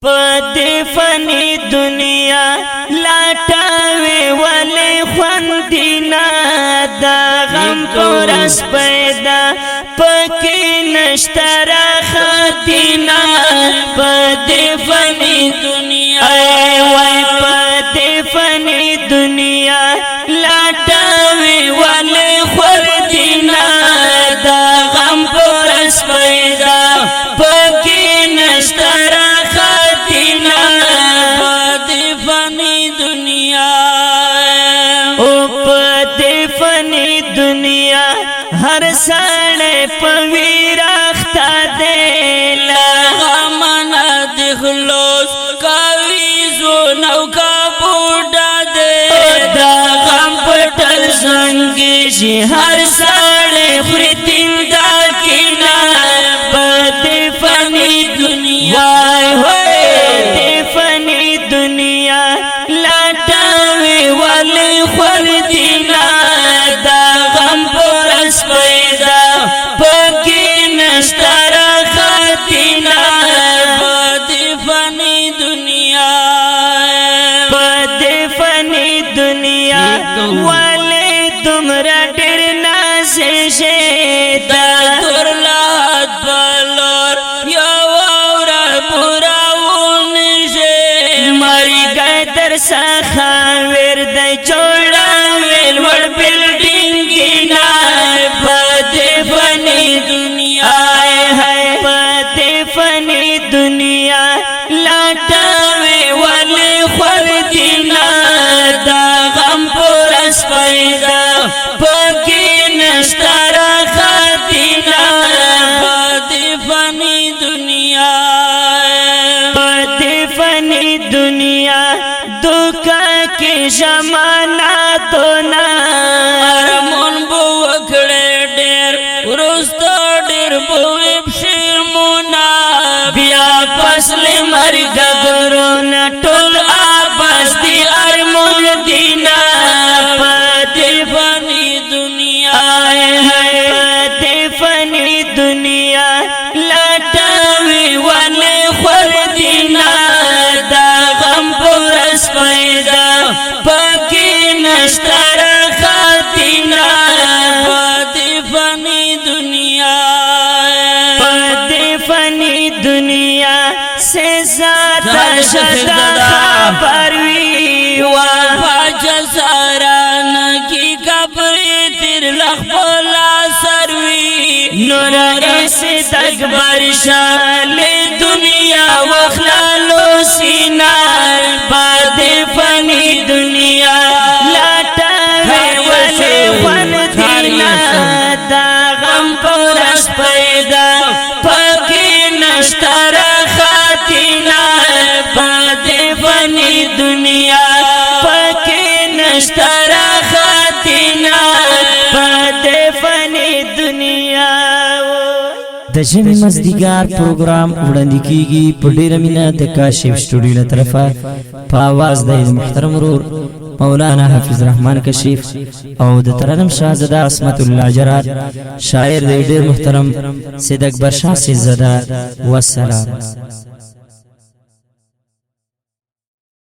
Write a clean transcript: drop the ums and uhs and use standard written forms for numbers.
پدې فانی دنیا لاټاوي ولې خوندینا دا غم پرس پیدا پکې نشتر خدینا پدې فانی دنیا وای پدې فانی دنیا لاټاوي ولې خوندینا دا غم پرس پیدا پکې نشتر ہر ساڑے پویر اختا دے لغمنا دخلوس کاویزو نوکا بوڑا دے دا غم پٹل سنگیشی ہر ساڑے خریتین دا کنا بدے فنی دنیا بدے فنی دنیا لاٹاوی والی خوردینا پیدا پکی نشتر خاتینا بدی فنی دنیا بدی فنی دنیا والی تمرا ڈر نازشی دا کرلات بلور یا وورا براونشی مری گئی در سخان ورد جوڑا ویلور بلڈنگینا دنیا لاٹاوی والی خوردینا دا غم پرس پیدا پکی نشتر خاتینا بدی فنی دنیا بدی فنی دنیا دکا کی زمانہ دونا ارمون بو وکڑے دیر ورستو دیر بویب شرمونا بیا فصل مرگ گرونا ٹول آباس دی ارمون دینا پدی فنی دنیا پدی فنی دنیا لاٹاوی والی خوردینا دا غم پرس پیدا پکی نشتر خاتینا پدی فنی دنیا دنیا سے زیادہ شدہ خبروی وفاج ساران کی کبری تیر لخبولا سروی نور ایسی تکبر شال دنیا وخلالو سینار باد فنی دنیا لاٹاوی ولی خوندینا دا غم پرس پیدا نشتر خاتینا بدی فنی دنیا پکی نشتر خاتینا بدی فنی دنیا د ژمي مازدیګر پروګرام وړاندې کیږي په ډیره مینه د کاشف سټوډیو له طرفه په आवाज د محترم ورور مولانا حافظ رحمان کشیف او د ترنم شاهزاده عصمت الله جرات شاعر د ډیر محترم سید اکبر شاه سیزاده والسلام